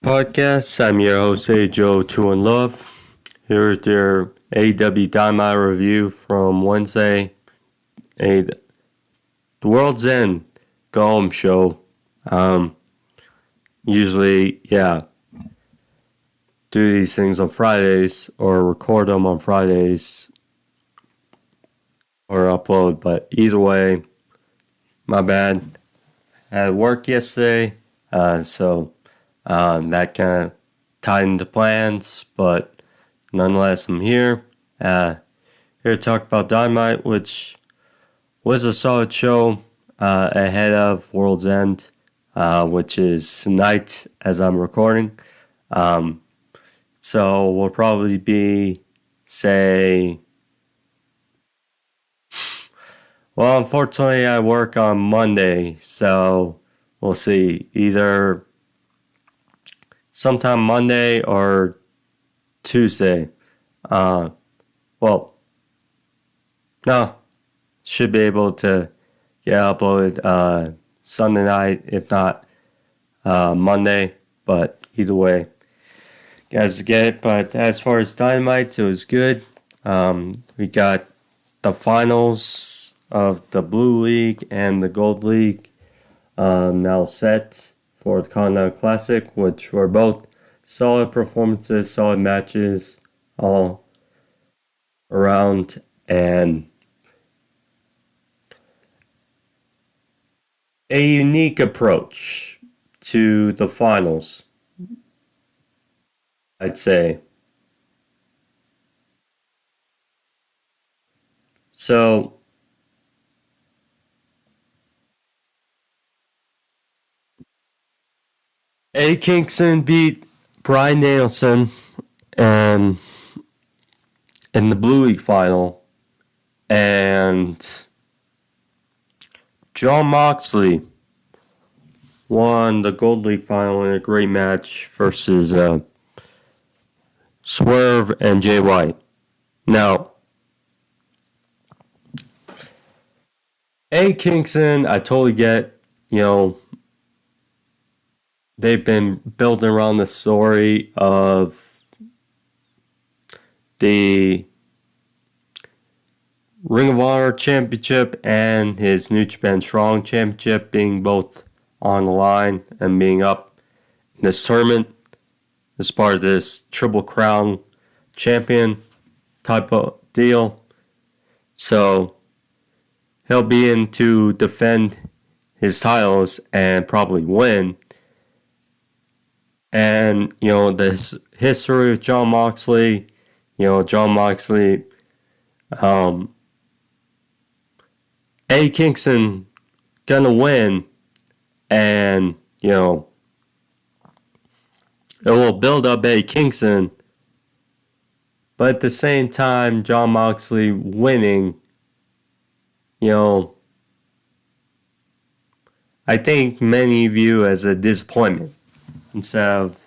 Podcast. I'm your host, Joe Two and Love. Here with your AEW Dynamite review from Wednesday. The World's End Go Home show. Usually, do these things on Fridays or record them on Fridays or upload. But either way, my bad. I had work yesterday, so that kind of tied into plans, but nonetheless, I'm here. Here to talk about Dynamite, which was a solid show ahead of World's End, which is tonight as I'm recording. So we'll probably be, well, unfortunately, I work on Monday, so we'll see. Either sometime Monday or Tuesday. Should be able to get uploaded Sunday night, if not Monday. But either way, guys get it. But as far as Dynamite, it was good. We got the finals of the Blue League and the Gold League now set for the Continental Classic, which were both solid performances, solid matches all around, and a unique approach to the finals, I'd say. So, Kingston beat Bryan Danielson in the Blue League final, and Moxley won the Gold League final in a great match versus Swerve and Jay White. Now, Kingston, I totally get, they've been building around the story of the Ring of Honor Championship and his New Japan Strong Championship being both on the line and being up in this tournament as part of this Triple Crown champion type of deal. So he'll be in to defend his titles and probably win. And, this history of Jon Moxley, Kingston gonna win, and, it will build up Kingston, but at the same time, Jon Moxley winning, I think many view as a disappointment instead of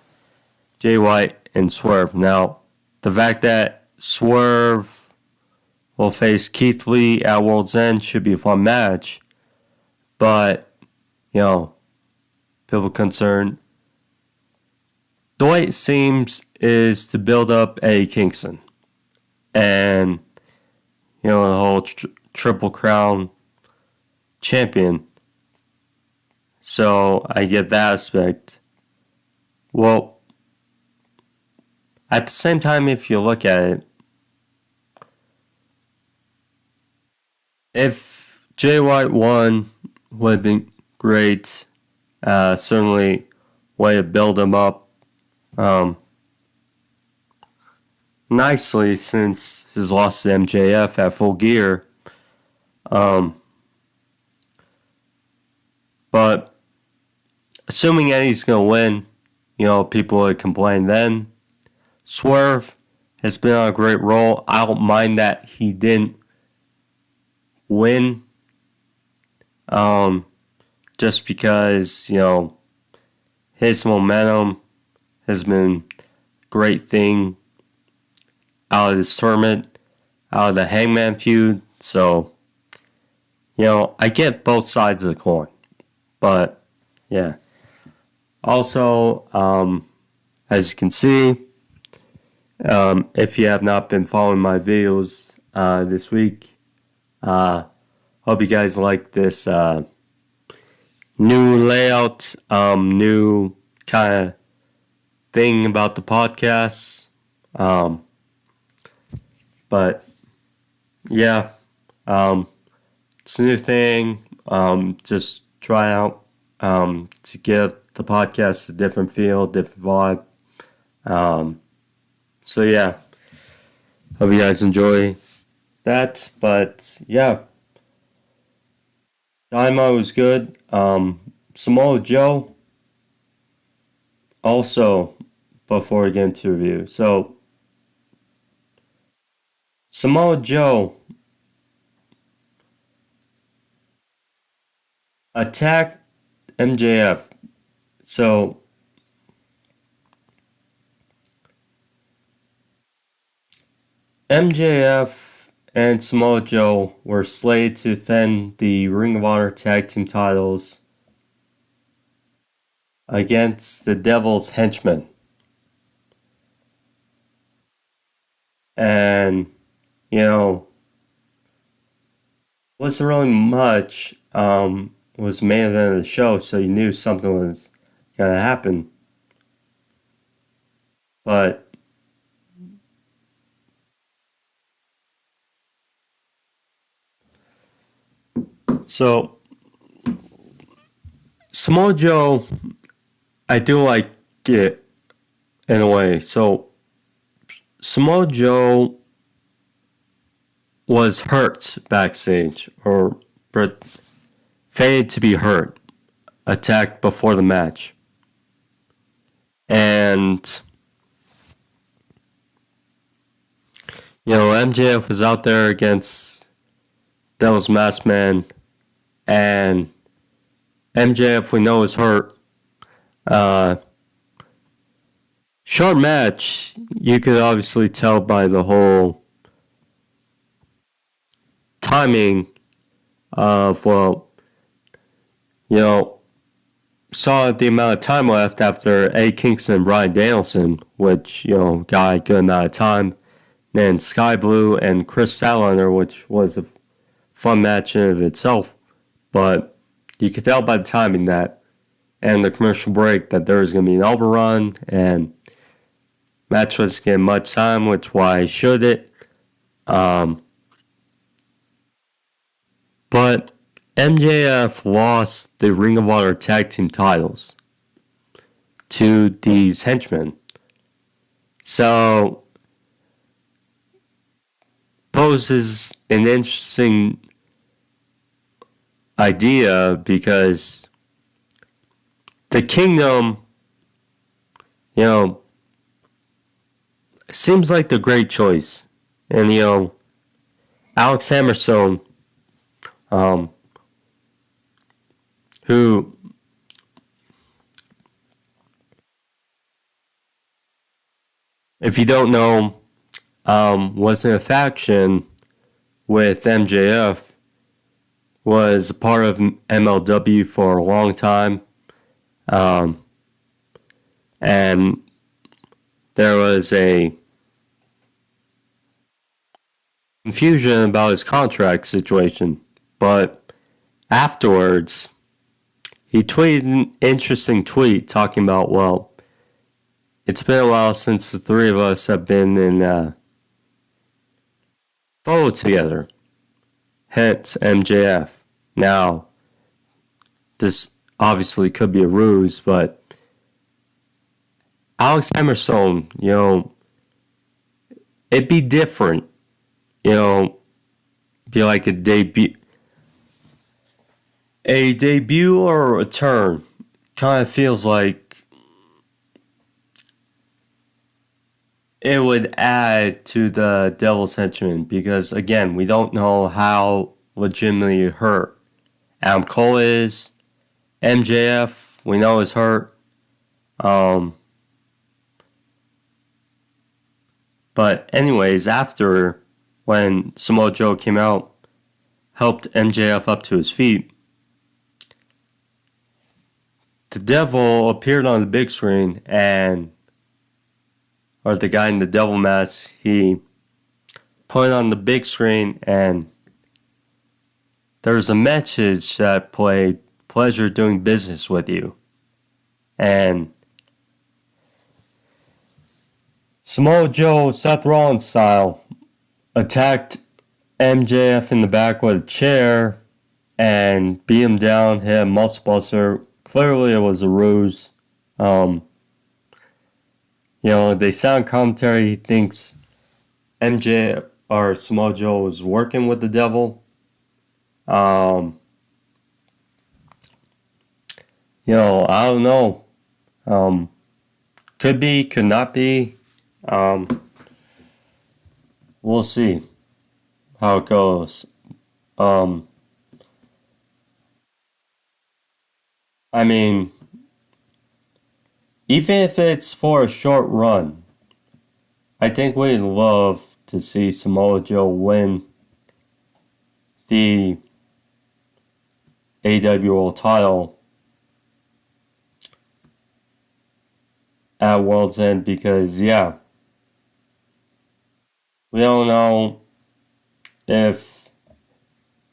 Jay White and Swerve. Now, the fact that Swerve will face Keith Lee at World's End should be a fun match, but, people concerned. The way it seems is to build up Kingston and, the whole Triple Crown champion. So I get that aspect. Well, at the same time, if you look at it, if Jay White won, would have been great. Certainly, way to build him up nicely since his loss to MJF at Full Gear. But assuming Eddie's going to win, people would complain then. Swerve has been on a great roll. I don't mind that he didn't win. Just because, his momentum has been a great thing out of this tournament, out of the Hangman feud. So, I get both sides of the coin. But, yeah. Also, as you can see, if you have not been following my videos this week, hope you guys like this new layout, new kind of thing about the podcast. But yeah, it's a new thing. Just try out to give the podcast a different feel, different vibe. So yeah, hope you guys enjoy that. But yeah, Dynamite was good. Samoa Joe. Also, before we get into review, so Samoa Joe attacked MJF. So MJF and Samoa Joe were slated to defend the Ring of Honor Tag Team titles against the Devil's Henchmen. And, wasn't really much. Was main event of the show, so you knew something was going to happen. But so Samoa Joe, I do like it in a way. So Samoa Joe was hurt backstage, or feigned to be hurt, attacked before the match. And, MJF was out there against Devil's Masked Man, and MJF, we know, is hurt. Short match, you could obviously tell by the whole timing of, saw the amount of time left after Kingston and Bryan Danielson, which, got a good amount of time. Then Skye Blue and Kris statlander, which was a fun match in of itself. But you could tell by the timing that, and the commercial break, that there was going to be an overrun, and match was getting much time, which why should it? But MJF lost the Ring of Honor Tag Team titles to these henchmen. So, poses an interesting idea, because the Kingdom, seems like the great choice. And, Alex Hammerstone, who if you don't know, was in a faction with MJF, was a part of MLW for a long time, and there was a confusion about his contract situation, but afterwards, he tweeted an interesting tweet talking about, it's been a while since the three of us have been in photo together. Hence MJF. Now, this obviously could be a ruse, but Alex Hammerstone, it'd be different. Be like a debut or a return. Kind of feels like it would add to the Devil's Henchman, because again, we don't know how legitimately hurt Adam Cole is. MJF, we know, is hurt. But anyways, after, when Samoa Joe came out, helped MJF up to his feet, the Devil appeared on the big screen and or the guy in the devil mask, he put it on the big screen, and there's a message that played, "Pleasure doing business with you." And Samoa Joe, Seth Rollins style, attacked MJF in the back with a chair and beat him down, hit a muscle buster. Clearly it was a ruse. They sound commentary, he thinks MJ or Samoa Joe was working with the devil. I don't know. Could be, could not be. We'll see how it goes. I mean, even if it's for a short run, I think we'd love to see Samoa Joe win the AEW World title at World's End because, yeah, we don't know if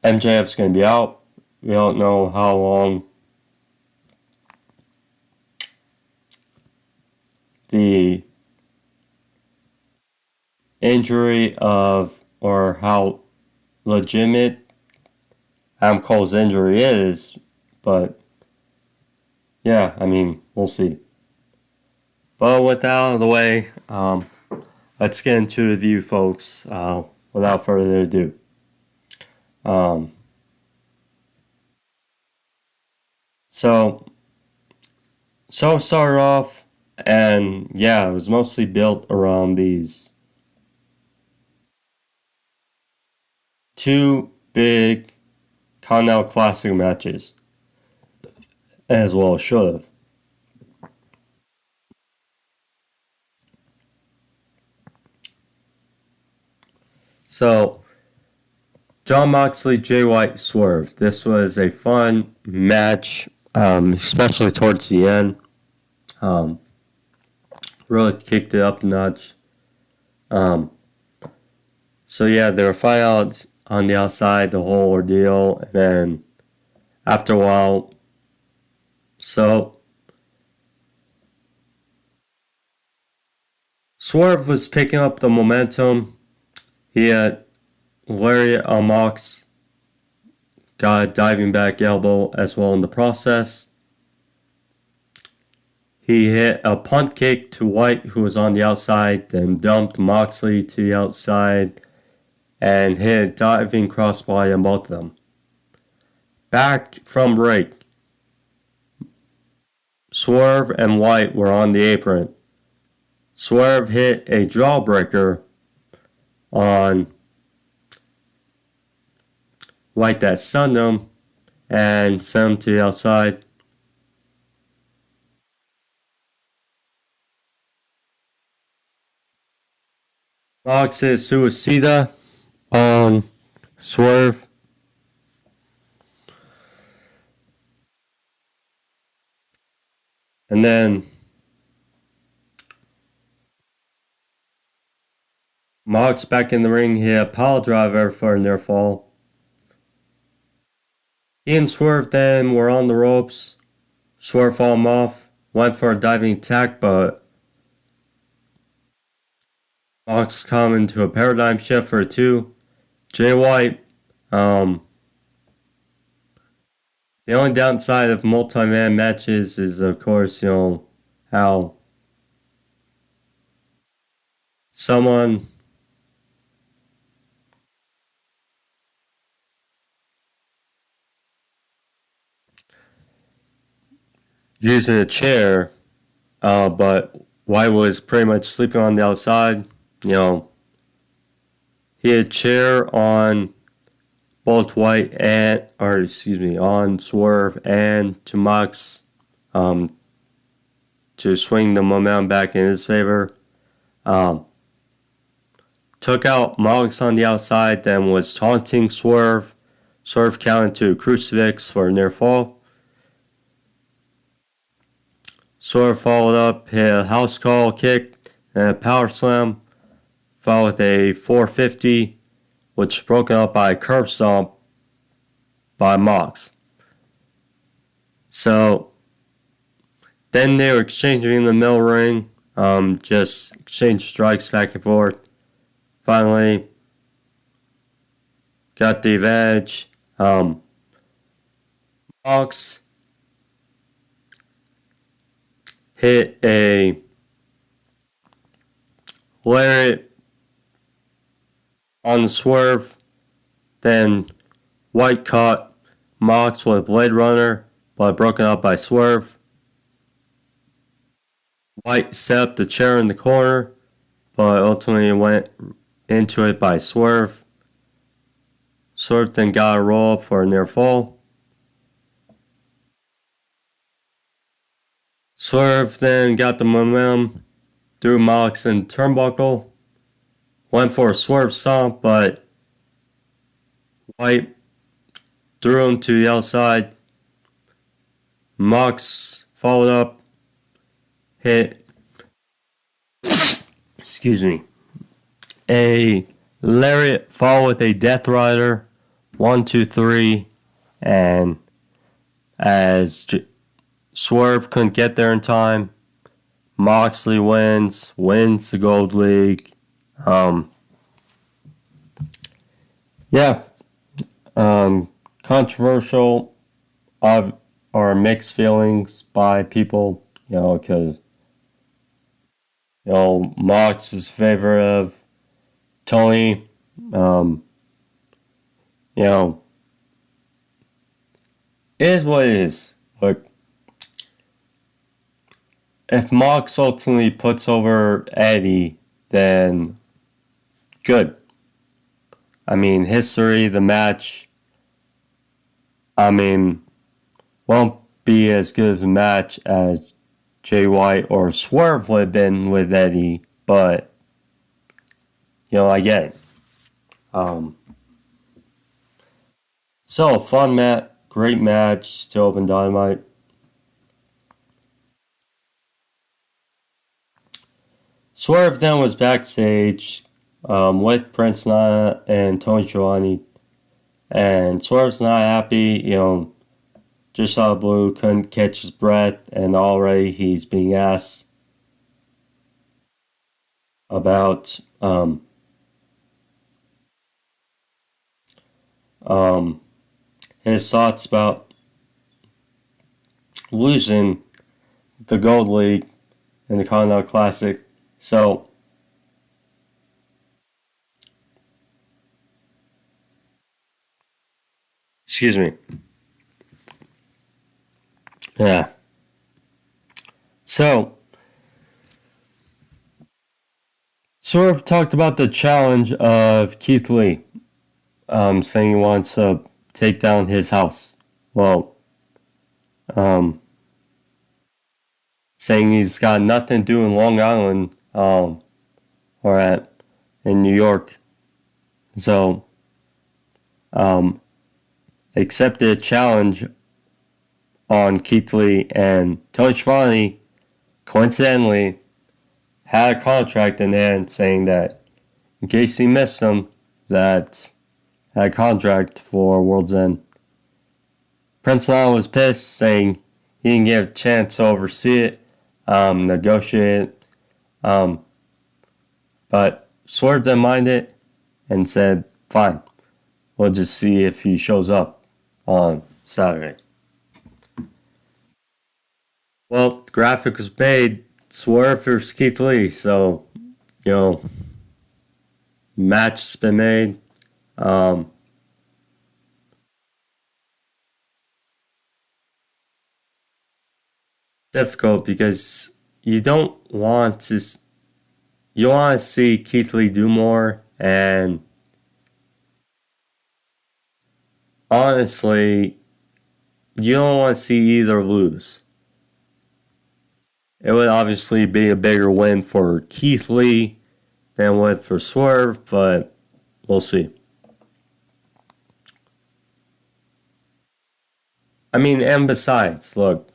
MJF's going to be out. We don't know how long the injury of, or how legitimate Adam Cole's injury is, but yeah, I mean, we'll see. But with that out of the way, let's get into the review, folks, without further ado. So started off, and yeah, it was mostly built around these two big Continental Classic matches, as well as should have. So, Jon Moxley, Jay White, Swerve. This was a fun match, especially towards the end. Really kicked it up a notch. So yeah, they were fighting out on the outside, the whole ordeal, and then after a while, Swerve was picking up the momentum. He had Lariat on Mox, got a diving back elbow as well in the process. He hit a punt kick to White, who was on the outside, then dumped Moxley to the outside and hit a diving crossbody on both of them. Back from break, Swerve and White were on the apron. Swerve hit a jawbreaker on White that stunned him and sent him to the outside. Mox hit Suicida on Swerve. And then Mox back in the ring, he had a pile driver for a near fall. He and Swerve then were on the ropes. Swerve fought him off, went for a diving attack, but Mox come into a paradigm shift for a 2. Jay White, the only downside of multi-man matches is, of course, how someone using a chair, but White was pretty much sleeping on the outside. He had a chair on both White on Swerve and to Mox, to swing the momentum back in his favor. Took out Mox on the outside, then was taunting Swerve. Swerve counted to a crucifix for a near fall. Swerve followed up, hit a house call kick, and a power slam, followed with a 450, which was broken up by a curb stomp by Mox. So then they were exchanging in the middle ring, just exchange strikes back and forth. Finally, got the advantage. Mox hit a lariat on the Swerve, then White caught Mox with Blade Runner, but broken up by Swerve. White set up the chair in the corner, but ultimately went into it by Swerve. Swerve then got a roll up for a near fall. Swerve then got the momentum, threw Mox in turnbuckle, went for a Swerve stomp, but White threw him to the outside. Mox followed up, hit, a lariat followed with a Death Rider, 1, 2, 3, and as Swerve couldn't get there in time, Moxley wins the Gold League. Controversial or mixed feelings by people, because Mox is favorite of Tony. It is what it is. Look, if Mox ultimately puts over Eddie, then good. I mean, history, the match, won't be as good of a match as Jay White or Swerve would have been with Eddie, but, I get it. So, fun match, great match to open Dynamite. Swerve then was backstage with Prince Nana and Tony Schiavone, and Swerve's not happy, just out of blue, couldn't catch his breath, and already he's being asked about his thoughts about losing the Gold League in the Continental Classic. So, excuse me. Yeah. So, Swerve talked about the challenge of Keith Lee, saying he wants to take down his house. Well, saying he's got nothing to do in Long Island, in New York. So, accepted a challenge on Keith Lee, and Tony Schiavone, coincidentally, had a contract in hand saying that, in case he missed him, that had a contract for World's End. Prince Nana was pissed, saying he didn't get a chance to oversee it, negotiate it, but Swerve didn't mind it and said, fine, we'll just see if he shows up on Saturday. Well, the graphic was made, Swerve versus Keith Lee, so, match has been made. Difficult because you want to see Keith Lee do more, and honestly, you don't want to see either lose. It would obviously be a bigger win for Keith Lee than would for Swerve, but we'll see. And besides, look,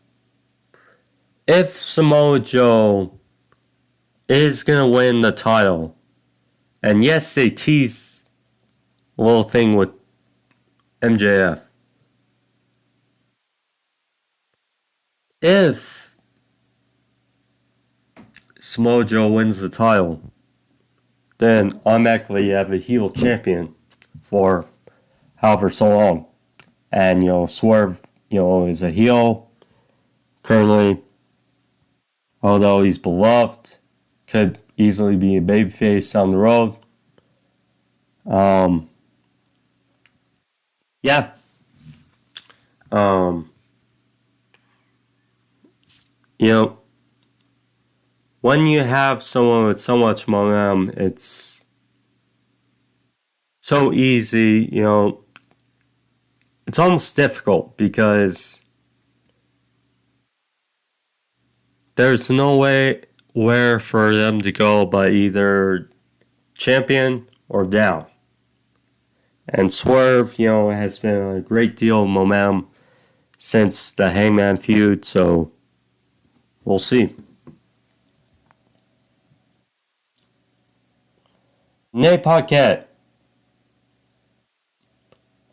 if Samoa Joe is going to win the title. And yes, they teased a little thing with MJF. If Samoa Joe wins the title, then automatically you have a heel champion for however so long. And, Swerve, is a heel currently, although he's beloved, could easily be a babyface down the road. Yeah. You know, when you have someone with so much momentum, it's so easy, it's almost difficult because there's no way where for them to go but either champion or down. And Swerve, has been a great deal of momentum since the Hangman feud, so we'll see. Nate Paquette.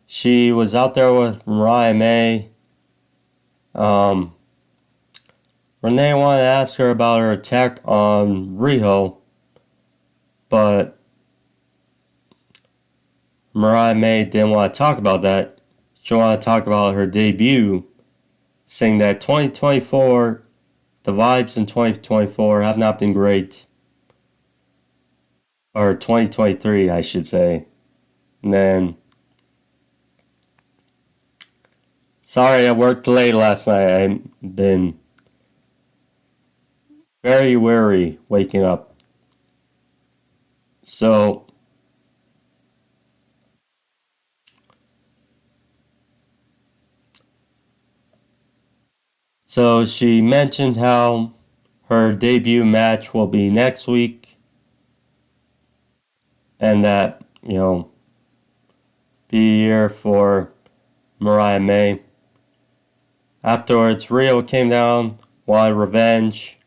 She was out there with Mariah May. Renee wanted to ask her about her attack on Riho, but Mariah May didn't want to talk about that. She wanted to talk about her debut, saying that 2024, the vibes in 2024 have not been great. Or 2023, I should say. And then, sorry, I worked late last night. I've been very weary waking up. So she mentioned how her debut match will be next week. And that, be here for Mariah May. Afterwards, Riho came down, wanted revenge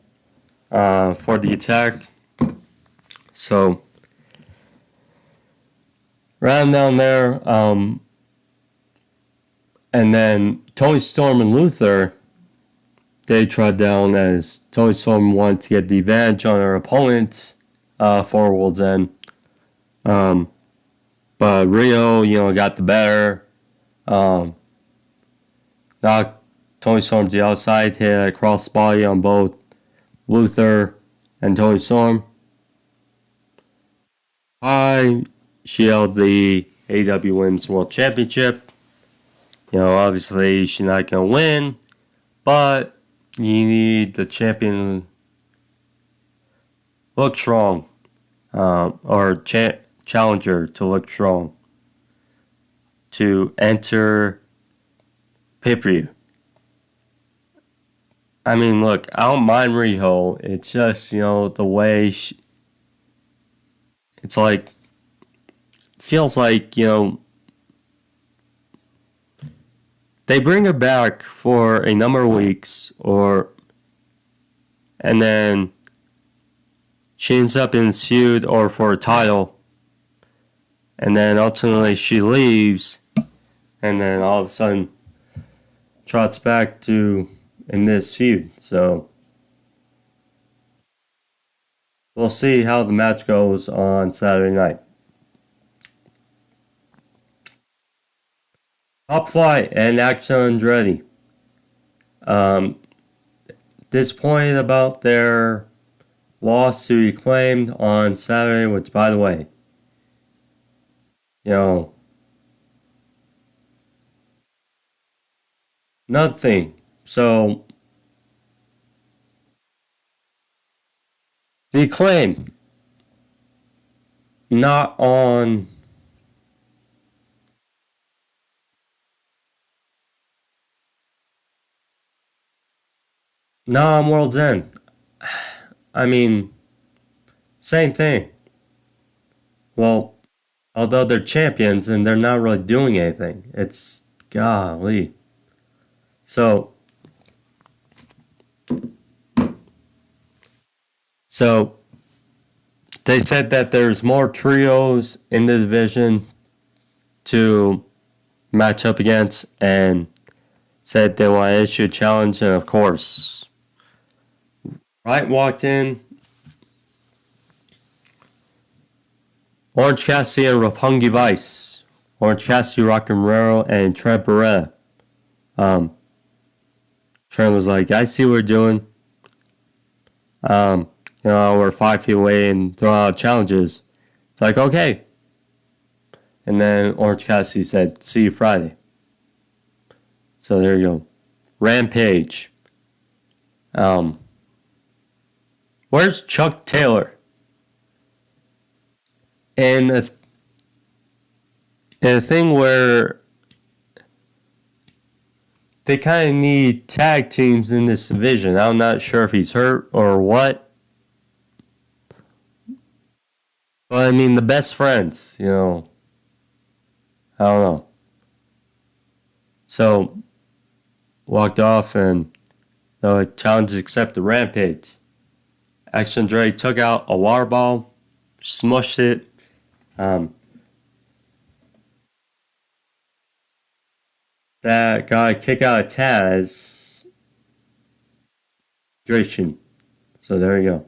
for the attack. So, ran down there, and then Toni Storm and Luther, they tried down as Toni Storm wanted to get the advantage on her opponent for World's End. But Riho, got the better. Knocked Toni Storm to the outside, hit a cross body on both Luther and Toni Storm. She held the AEW Women's World Championship. Obviously she's not going to win, but you need the champion look strong, or challenger to look strong to enter pay-per-view. I mean, look, I don't mind Riho. It's just, the way it's like, feels like, they bring her back for a number of weeks, and then she ends up in this feud or for a title, and then ultimately she leaves, and then all of a sudden trots back to in this feud. So we'll see how the match goes on Saturday night. Top Flight and Action Andretti. Disappointed about their loss to Acclaimed on Saturday, which, by the way, nothing. So, the Acclaimed, not on World's End. I mean, same thing. Well, although they're champions and they're not really doing anything. It's golly. So They said that there's more trios in the division to match up against, and said they want to issue a challenge, and of course, Wright walked in. Orange Cassidy and Roppongi Vice. Orange Cassidy, Rocky Romero, and Trent Beretta. Trent was like, I see what we're doing. We're 5 feet away and throw out challenges. It's like, okay. And then Orange Cassidy said, see you Friday. So there you go. Rampage. Where's Chuck Taylor? And a thing where they kind of need tag teams in this division. I'm not sure if he's hurt or what. But I mean, the best friends, I don't know. So, walked off and the challenge accepted. Rampage. Action Dre took out a water ball, smushed it. That guy kick out of Taz. Hydration. So there you go.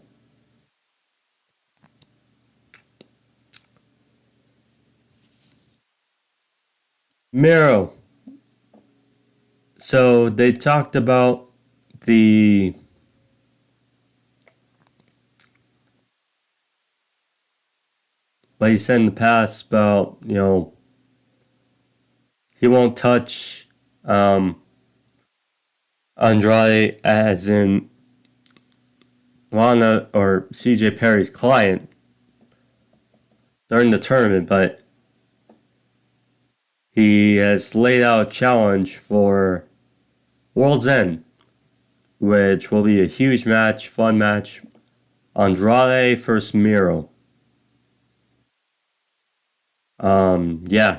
Miro. So they talked about what he said in the past about, he won't touch Andrade, as in Lana or CJ Perry's client, during the tournament, but he has laid out a challenge for World's End, which will be a huge match, fun match. Andrade versus Miro.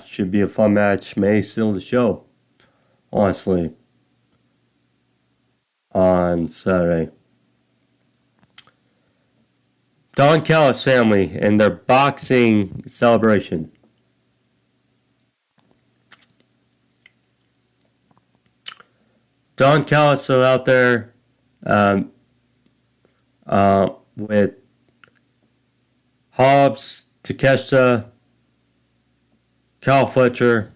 Should be a fun match. May steal the show, honestly, on Saturday. Don Callis family and their boxing celebration. Don Callis still out there with Hobbs, Takeshita, Kyle Fletcher.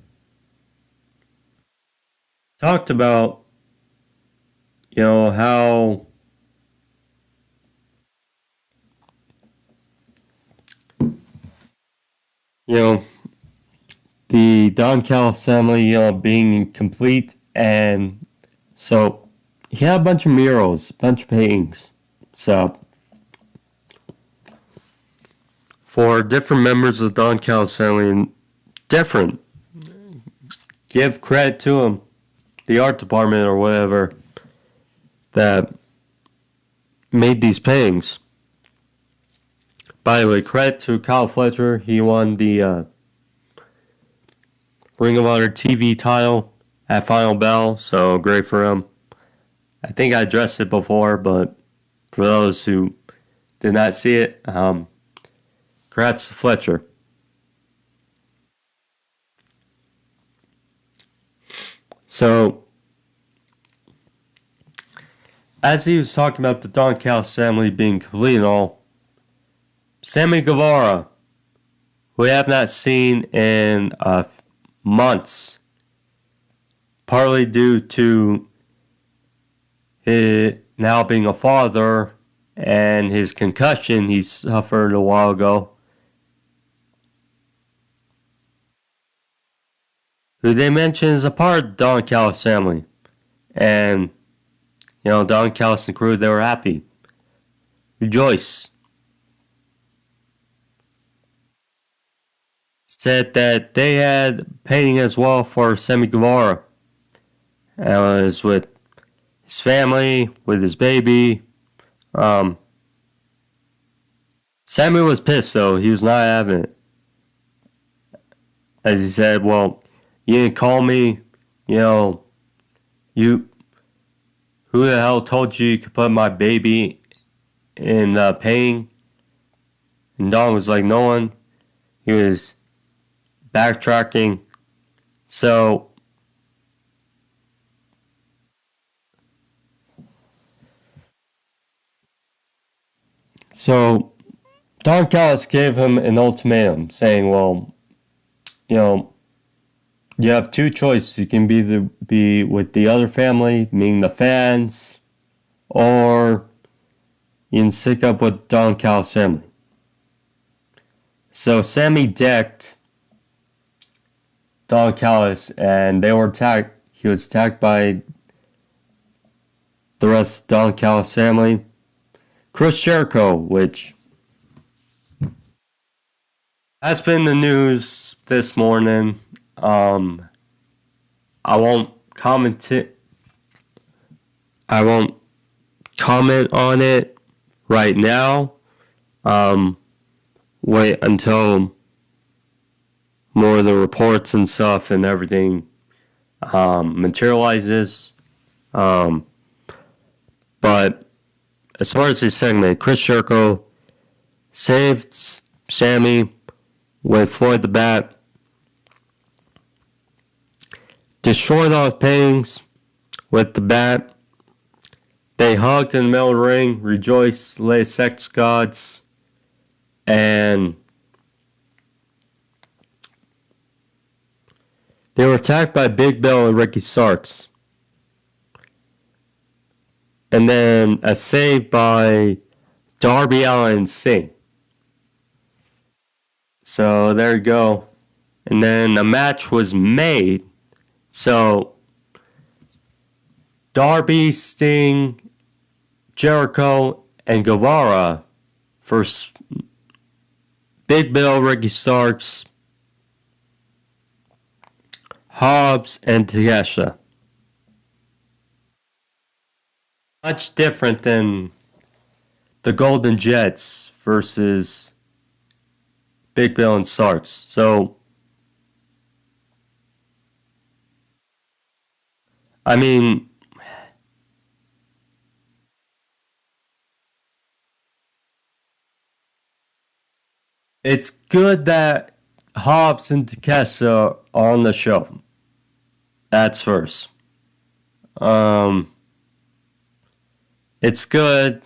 Talked about, how the Don Callis family, being complete, and so he had a bunch of murals, a bunch of paintings. So for different members of the Don Callis family, different. Give credit to him, the art department or whatever, that made these paintings. By the way, credit to Kyle Fletcher. He won the Ring of Honor TV title at Final Bell, so great for him. I think I addressed it before, but for those who did not see it, congrats to Fletcher. So, as he was talking about the Don Callis family being complete and all, Sammy Guevara, who we have not seen in months, partly due to his now being a father and his concussion he suffered a while ago, who they mentioned is a part of the Don Callis family. And, Don Callis and crew, they were happy. Rejoice. Said that they had painting as well for Sammy Guevara. And it was with his family, with his baby. Sammy was pissed, though. He was not having it. As he said, well, you didn't call me, who the hell told you could put my baby in painting? And Don was like, no one. He was backtracking. So Don Callis gave him an ultimatum saying, well, you have two choices. You can be with the other family, meaning the fans, or you can stick up with Don Callis' family. So Sammy decked Don Callis, and they were attacked. He was attacked by the rest of Don Callis' family. Chris Jericho, which has been in the news this morning. I won't comment on it right now. Wait until more of the reports and stuff and everything materializes. But as far as this segment, Chris Jericho saved Sammy with Floyd the Bat, destroyed all his paintings with the bat. They hugged in the middle of the ring, rejoiced, lay sex gods, and they were attacked by Big Bill and Ricky Starks. And then a save by Darby Allin and Sting. So there you go. And then a match was made. So Darby, Sting, Jericho, and Guevara versus Big Bill, Ricky Starks, Hobbs, and Takeshita. Much different than the Golden Jets versus Big Bill and Starks. So, I mean, it's good that Hobbs and Takeshita are on the show. That's first. It's good.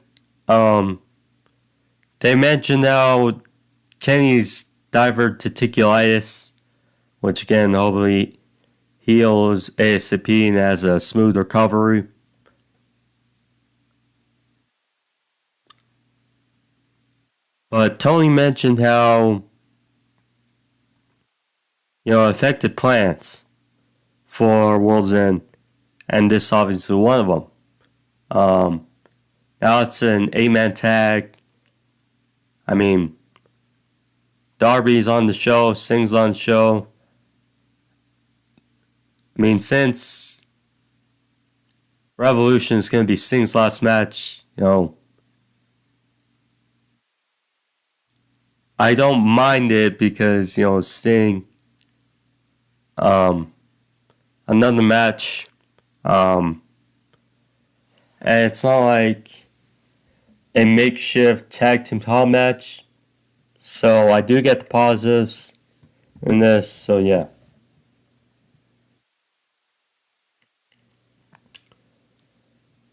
They mentioned how Kenny's diverticulitis, which again hopefully heals ASAP and has a smooth recovery. But Tony mentioned how, affected plans for World's End, and this obviously one of them. Now it's an 8-man tag. I mean, Darby's on the show, Sting's on the show. I mean, since Revolution is going to be Sting's last match, I don't mind it because, Sting, another match, and it's not like a makeshift tag team title match, so I do get the positives in this, so yeah.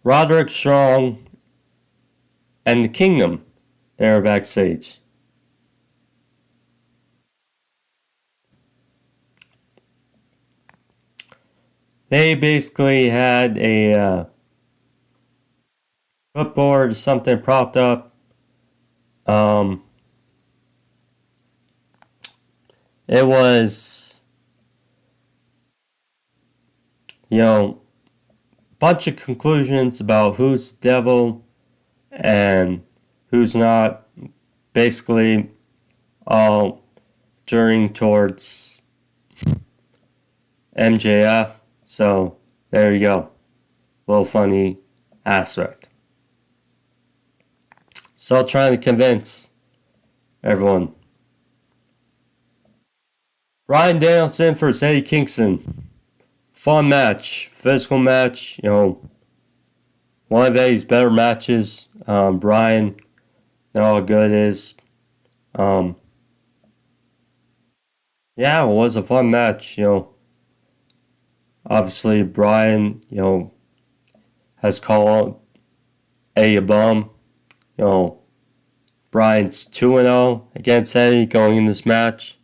Roderick Strong and the Kingdom, they're backstage. They basically had a footboard, something propped up. It was, bunch of conclusions about who's the devil and who's not. Basically, all journeying towards MJF. So there you go. Little funny aspect. Still trying to convince everyone. Bryan Danielson versus Eddie Kingston. Fun match. Physical match. One of Eddie's better matches. Bryan, know how good it is. Um, yeah, it was a fun match. Obviously Bryan, has called Eddie a bum. Bryan's 2-0 against Eddie going in this match.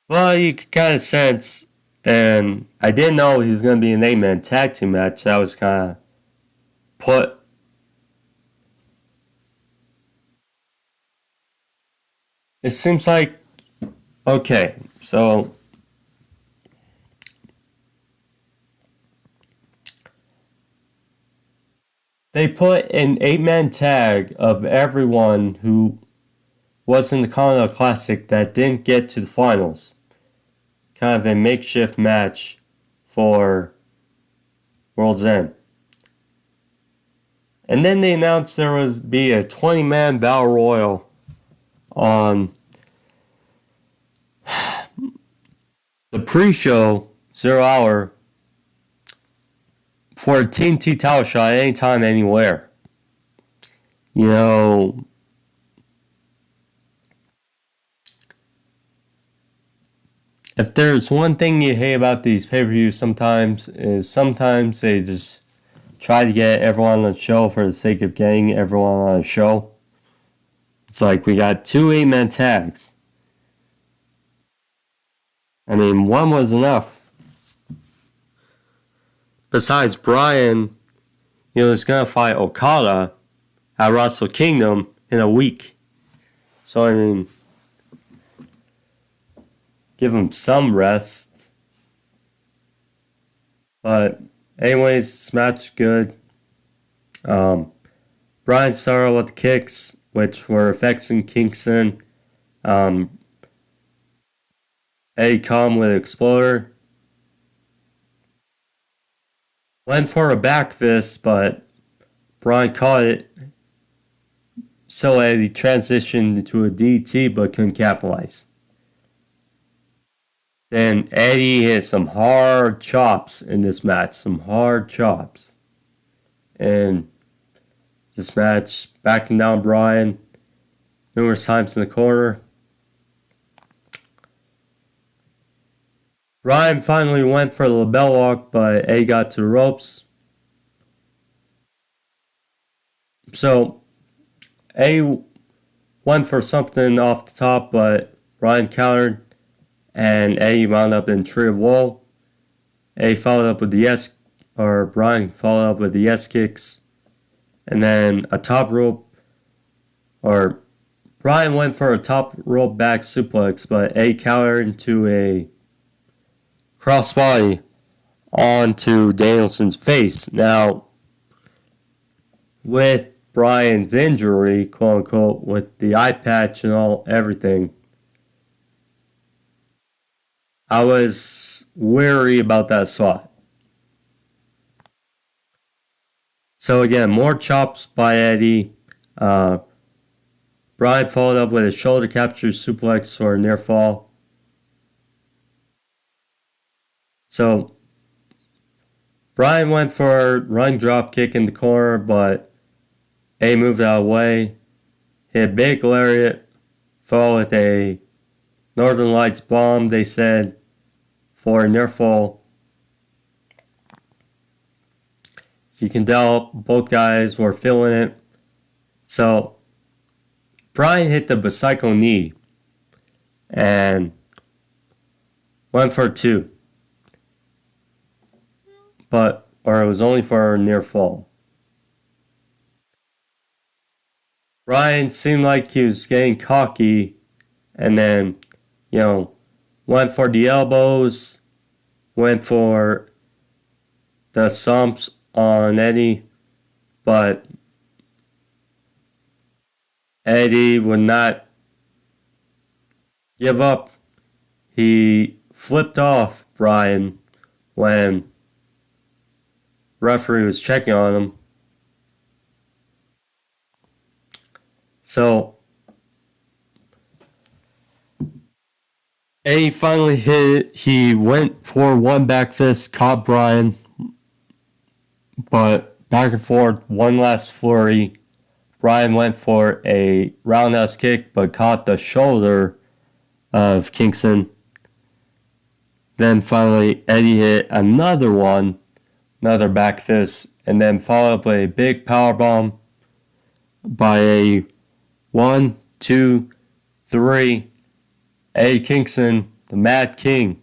Well, you could kind of sense, and I didn't know he was going to be an 8-man tag team match. That was kind of put. It seems like, okay, so they put an 8-man tag of everyone who was in the Continental Classic that didn't get to the finals. Kind of a makeshift match for World's End. And then they announced there would be a 20-man Battle Royal on the pre-show 0 hour for a TNT title shot anytime, anywhere. If there's one thing you hate about these pay-per-views sometimes they just try to get everyone on the show for the sake of getting everyone on the show. It's like we got 2 8-man tags. I mean, one was enough. Besides, Bryan, is going to fight Okada at Wrestle Kingdom in a week. So, I mean, give him some rest. But anyways, this match good. Bryan started with kicks, which were affecting Kingston. Eddie caught him with an exploder. Went for a back fist, but Bryan caught it. So Eddie transitioned into a DT, but couldn't capitalize. Then Eddie hit some hard chops in this match. Some hard chops. And this match, backing down Bryan numerous times in the corner. Bryan finally went for the label lock, but Eddie got to the ropes. So Eddie went for something off the top, but Bryan countered. And Eddie wound up in Tree of Woe. Eddie followed up with Bryan followed up with the yes kicks. And then a top rope, or Bryan went for a top rope back suplex, but Eddie countered into a crossbody onto Danielson's face. Now, with Bryan's injury, quote unquote, with the eye patch and everything, I was wary about that spot. So again, more chops by Eddie. Bryan followed up with a shoulder capture suplex or a near fall. So Bryan went for a run drop kick in the corner, but Eddie moved out of the way. Hit a big lariat, fell with a Northern Lights bomb, they said, for a near fall. You can tell both guys were feeling it. So Bryan hit the Psycho knee and went for 2. Or it was only for a near fall. Bryan seemed like he was getting cocky and then, went for the elbows, went for the stomps on Eddie, but Eddie would not give up. He flipped off Bryan when referee was checking on him. So Eddie finally hit it. He went for one back fist, caught Bryan, but back and forth, one last flurry. Bryan went for a roundhouse kick but caught the shoulder of Kingston. Then finally Eddie hit another one, another back fist, and then followed up with a big powerbomb by a 1, 2, 3. Eddie Kingston, the Mad King,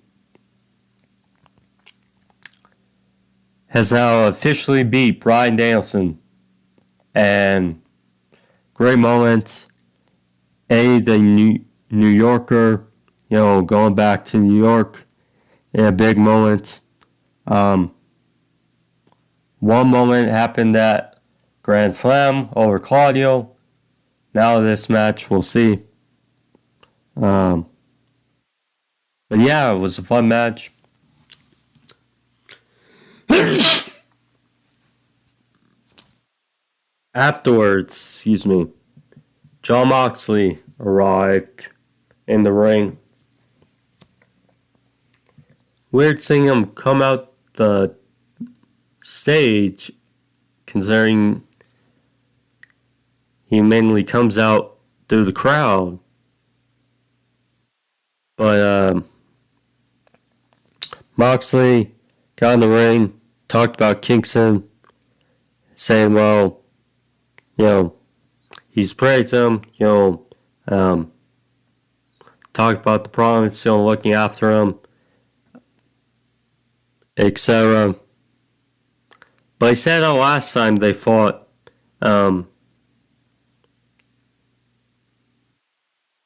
has now officially beat Bryan Danielson. And great moment. Eddie, the New Yorker, going back to New York in a big moment. One moment happened at Grand Slam over Claudio. Now this match, we'll see. But yeah, it was a fun match. Afterwards, Jon Moxley arrived in the ring. Weird seeing him come out the stage, considering he mainly comes out through the crowd. But Moxley got in the ring, talked about Kingston, saying, well, he's praised him, talked about the problems, looking after him, etc. But he said the last time they fought,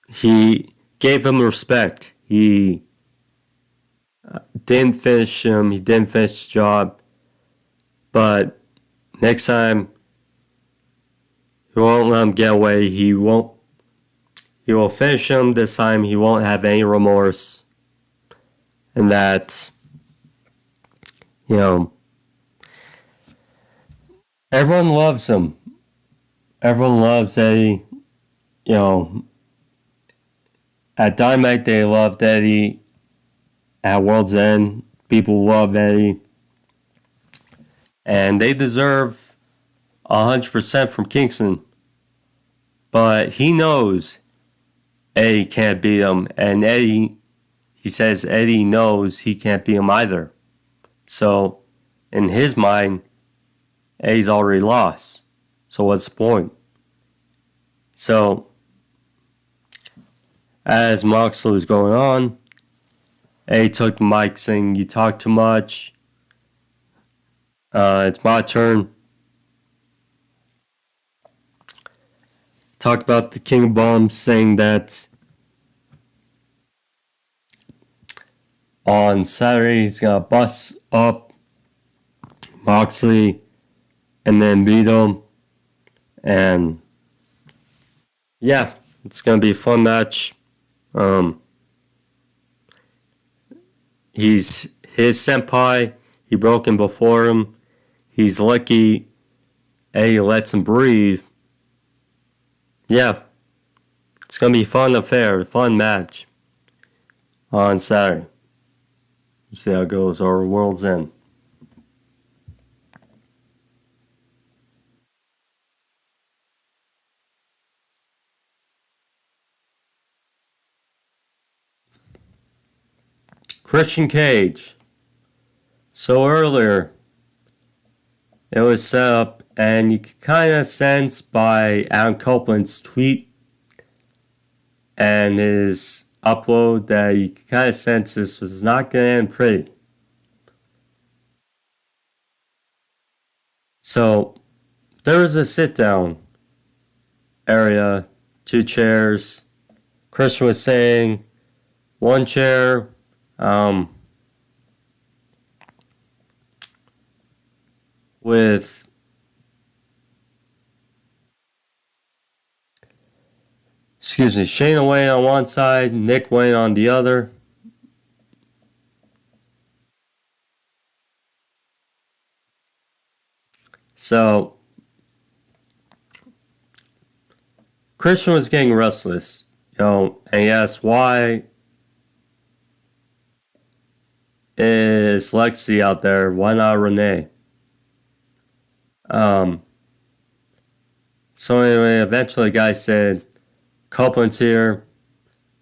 he gave him respect. He didn't finish him. He didn't finish his job. But next time, he won't let him get away. He will finish him this time. He won't have any remorse. And that, everyone loves him. Everyone loves Eddie. At Dynamite, they loved Eddie. At World's End, people love Eddie. And they deserve 100% from Kingston. But he knows Eddie can't beat him. And he says Eddie knows he can't beat him either. So, in his mind, Eddie's already lost. So what's the point? So, as Moxley was going on, Eddie took the mic saying, you talk too much. It's my turn. Talked about the King of Bombs, saying that on Saturday he's going to bust up Moxley and then beat him. And yeah, it's going to be a fun match. He's his senpai. He broke him before him. He's lucky Eddie lets him breathe. Yeah, it's going to be a fun affair, a fun match on Saturday. We'll see how it goes, or World's End. Christian Cage. So earlier, it was set up, and you could kind of sense by Adam Copeland's tweet and his upload that you could kind of sense this was not going to end pretty. So there was a sit-down area, 2 chairs. Chris was saying 1 chair, with Shayna Wayne on one side, Nick Wayne on the other. So Christian was getting restless, and he asked, why is Lexi out there? Why not Renee? So anyway, eventually the guy said, Copeland's here.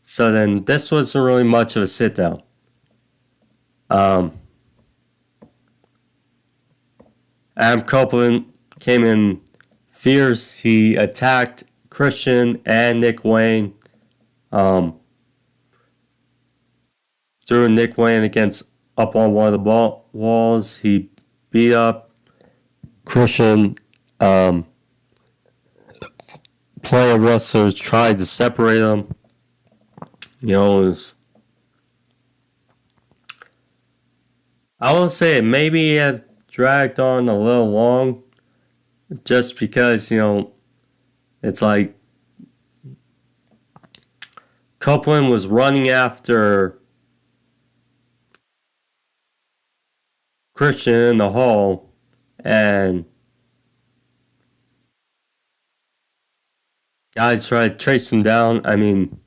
So then this wasn't really much of a sit down. Adam Copeland came in fierce. He attacked Christian and Nick Wayne. Threw Nick Wayne against up on one of the walls. He beat up Christian. Plenty of wrestlers tried to separate them. You know, it was, I will say it maybe have dragged on a little long, just because, you know, it's like Copeland was running after Christian in the hall, and guys tried to trace him down. I mean,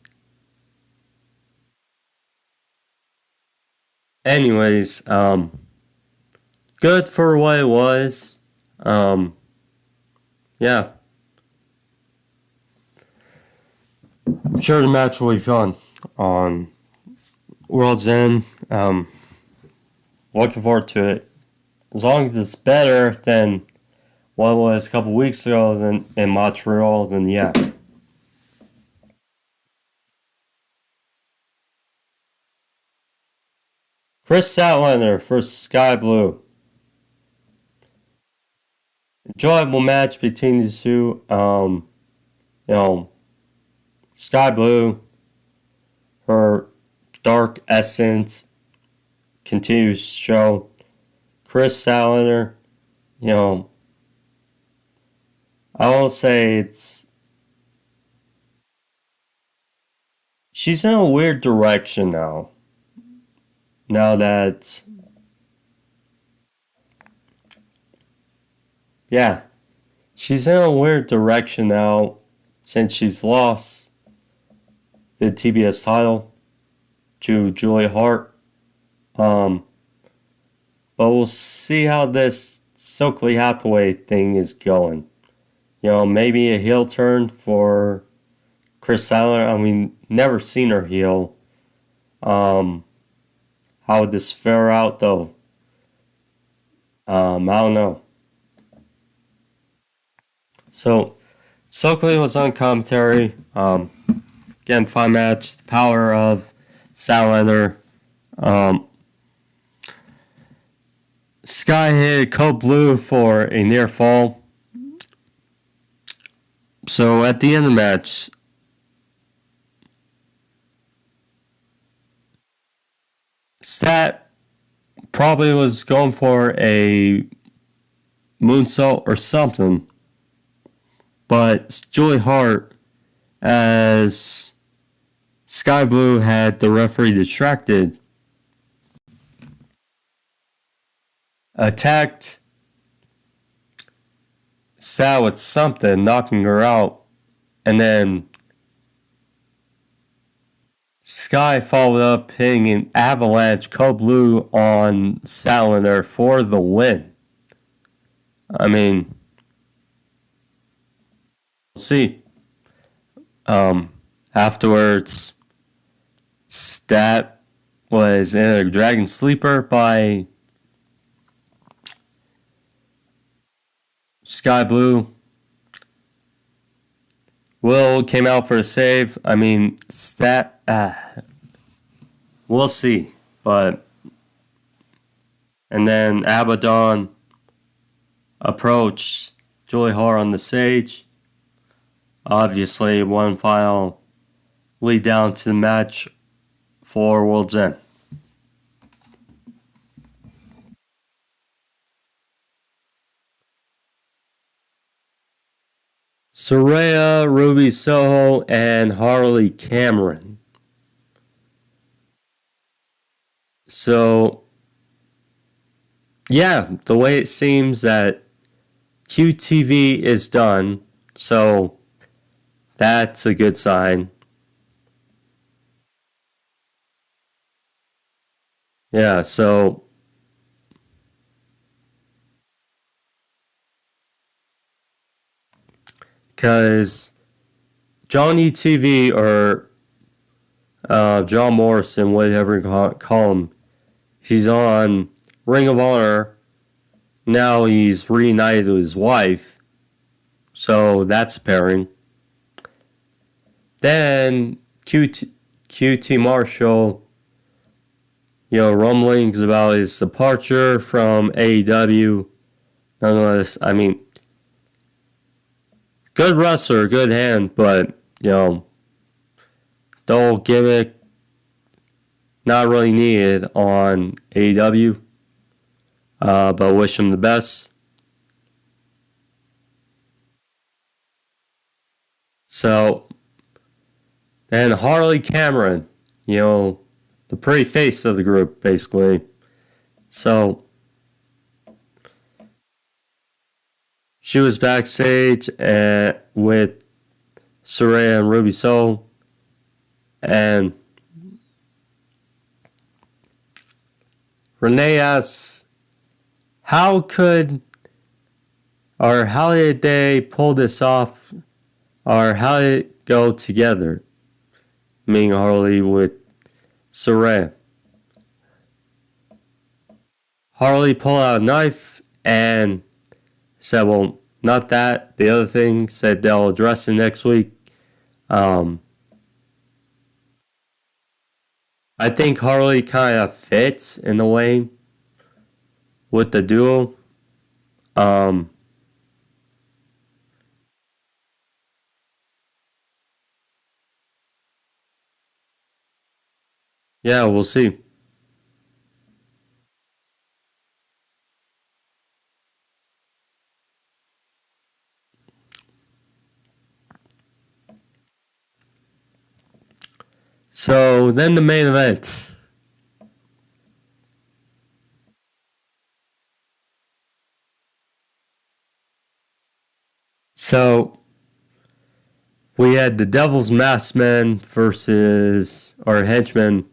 anyways, good for what it was. Yeah. I'm sure the match will be fun on World's End. Looking forward to it. As long as it's better than what it was a couple weeks ago than in Montreal, then yeah. Kris Statlander versus Skye Blue. Enjoyable match between these two. You know, Skye Blue, her dark essence continues to show. Kris Statlander, you know, I will say she's in a weird direction now. Now that, yeah, she's in a weird direction now since she's lost the TBS title to Julia Hart. But we'll see how this Stokely Hathaway thing is going. You know, maybe a heel turn for Kris Statlander. I mean, never seen her heel. How would this fare out, though? I don't know. So, Stokely was on commentary. Again, fun match. The power of Statlander. Skye hit Cope Blue for a near fall. So, at the end of the match, Stat probably was going for a moonsault or something, but Julie Hart, as Skye Blue had the referee distracted, attacked Stat with something, knocking her out, and then Skye followed up hitting an avalanche Cope Blue on Statlander for the win. I mean, we'll see. Afterwards, Stat was in a dragon sleeper by Skye Blue. Will came out for a save. I mean, Stat. We'll see. But. And then Abaddon approached Julie Hart on the stage. Obviously, one final lead down to the match for World's End. Saraya, Ruby Soho, and Harley Cameron. So, yeah, the way it seems that QTV is done, so that's a good sign. Yeah, so because Johnny TV or John Morrison, whatever you call him, he's on Ring of Honor. Now he's reunited with his wife. So that's a pairing. Then QT Marshall, rumblings about his departure from AEW. Nonetheless, I mean, good wrestler, good hand, but, the whole gimmick, not really needed on AEW. But wish him the best. So, and Harley Cameron, the pretty face of the group, basically. So, she was backstage with Saraya and Ruby Soho, and Renee asks, how did they pull this off, or how did it go together? Meaning Harley with Saraya. Harley pulled out a knife and said, well, not that. The other thing, said they'll address it next week. I think Harley kind of fits in a way with the duo. Yeah, we'll see. So then the main event. So we had the Devil's Masked Men versus our henchmen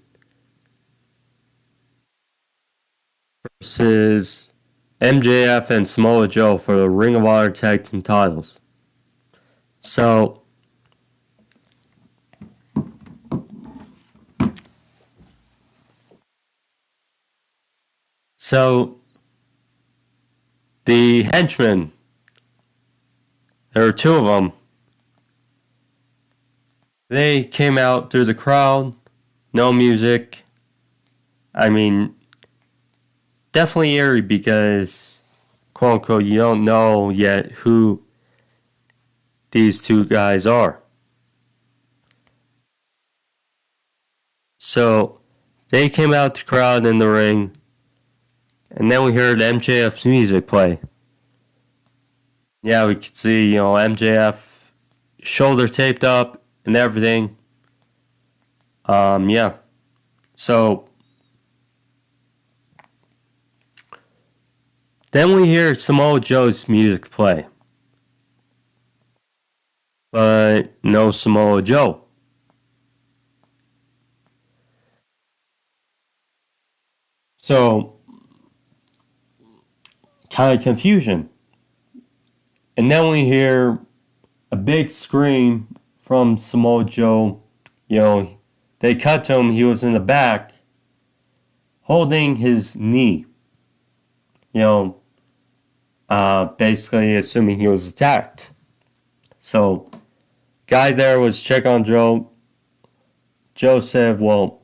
versus MJF and Samoa Joe for the Ring of Honor Tag Team titles. So the henchmen, there were two of them. They came out through the crowd, no music. I mean, definitely eerie because, quote unquote, you don't know yet who these two guys are. So they came out the crowd in the ring, and then we heard MJF's music play. Yeah, we could see, MJF shoulder taped up and everything. Yeah. So then we hear Samoa Joe's music play. But no Samoa Joe. So, kind of confusion. And then we hear a big scream from Samoa Joe. They cut to him. He was in the back holding his knee. Basically assuming he was attacked. So, guy there was checking on Joe. Joe said, well,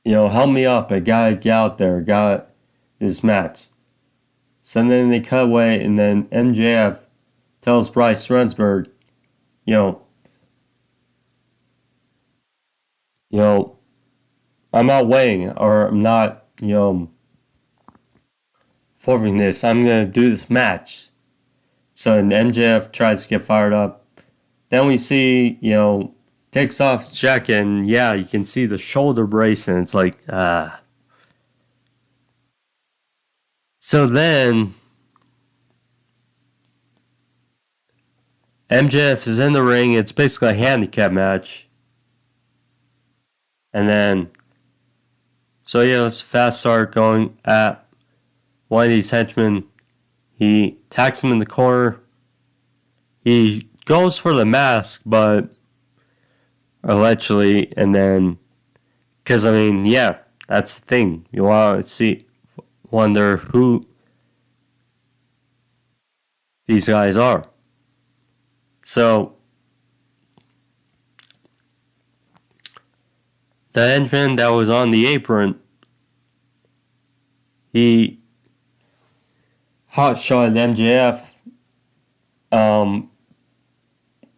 help me up. I gotta get out there. Got this match. So then they cut away, and then MJF tells Bryce Rensburg, I'm not waiting, or I'm not, forfeiting this. I'm going to do this match. So MJF tries to get fired up. Then we see, takes off his jacket, and yeah, you can see the shoulder brace, and it's like, So then MJF is in the ring. It's basically a handicap match. And then, it's a fast start going at one of these henchmen. He attacks him in the corner. he goes for the mask, but allegedly, and then, because I mean, yeah, that's the thing. You want to wonder who these guys are. So, the henchman that was on the apron, he hotshot MJF,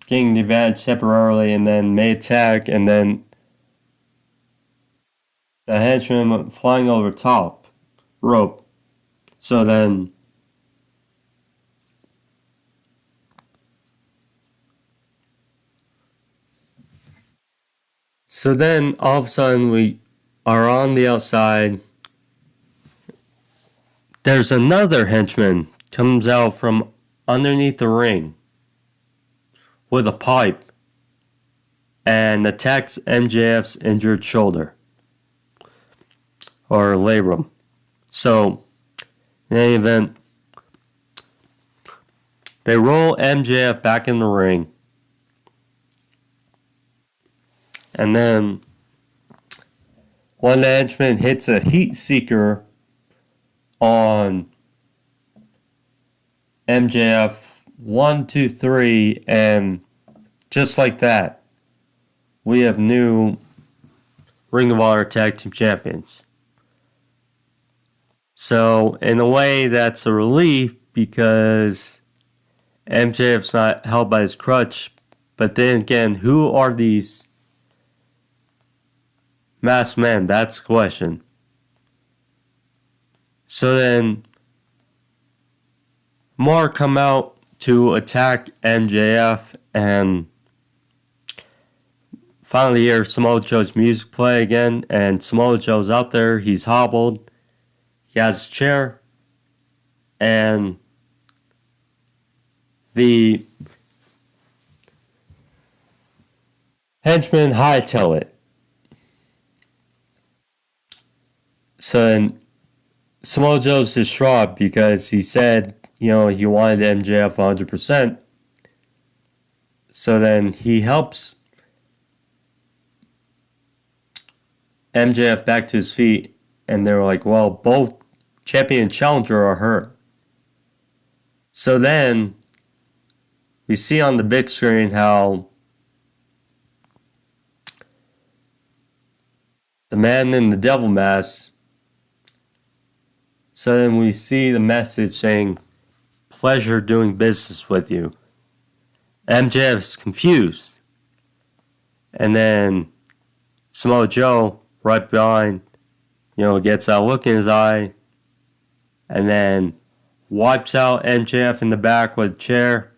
getting the advantage temporarily, and then made tag, and then the henchman went flying over top rope. So then all of a sudden we are on the outside. There's another henchman comes out from underneath the ring with a pipe and attacks MJF's injured shoulder or labrum. So, in any event, they roll MJF back in the ring. And then one of the henchmen hits a heat seeker on MJF. 1, 2, 3, and just like that, we have new Ring of Honor Tag Team Champions. So, in a way, that's a relief because MJF's not held by his crutch. But then again, who are these masked men? That's the question. So then, more come out to attack MJF, and finally hear Samoa Joe's music play again, and Samoa Joe's out there. He's hobbled. He has a chair, and the henchmen hightail it. So then Samoa Joe's distraught because he said, he wanted MJF 100%. So then he helps MJF back to his feet, and they were like, well, both champion and challenger are hurt. So then we see on the big screen how the man in the devil mask. So then we see the message saying, pleasure doing business with you. MJF's confused. And then Samoa Joe, right behind, gets that look in his eye. And then wipes out MJF in the back with a chair.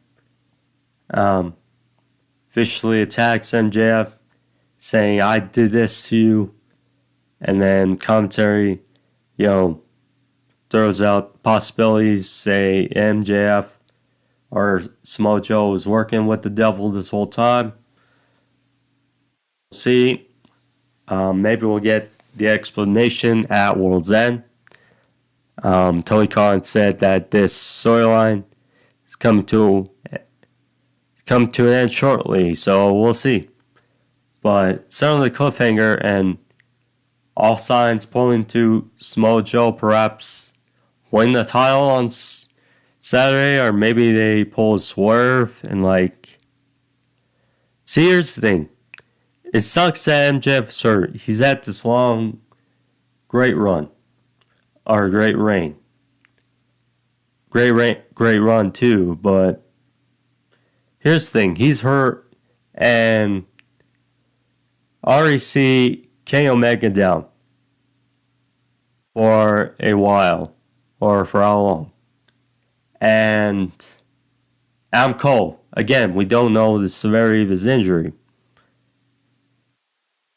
Viciously attacks MJF, saying, I did this to you. And then commentary, throws out possibilities, say MJF or Samoa Joe was working with the devil this whole time. See, maybe we'll get the explanation at World's End. Tony Khan said that this storyline is coming to an end shortly, so we'll see. But certainly cliffhanger, and all signs pointing to Samoa Joe perhaps win the title on Saturday, or maybe they pull a Swerve and See, here's the thing. It sucks that MJF's hurt. He's had this long, great run, or great reign. Great run too. But here's the thing. He's hurt, and I already see Kenny Omega down for a while. Or for how long. And Adam Cole, again, we don't know the severity of his injury.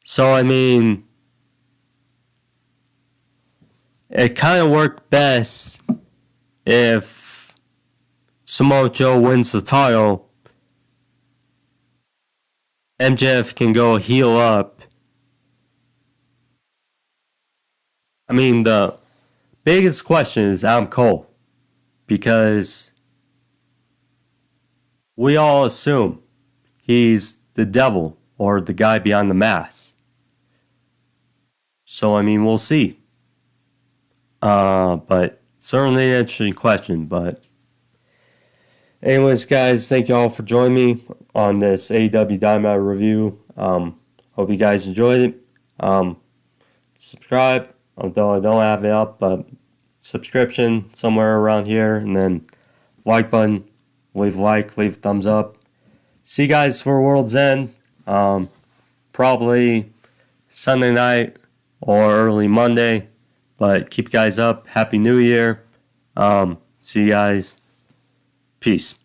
So, I mean, it kind of worked best if Samoa Joe wins the title. MJF can go heal up. I mean, the biggest question is Adam Cole, because we all assume he's the devil or the guy behind the mask. So, I mean, we'll see. But certainly an interesting question. But anyways, guys, thank you all for joining me on this AEW Dynamite review. Hope you guys enjoyed it. Subscribe, although I don't have it up, but subscription somewhere around here, and then like button, leave a like, leave a thumbs up. See you guys for World's End, probably Sunday night or early Monday, but keep you guys up. Happy New Year. See you guys. Peace.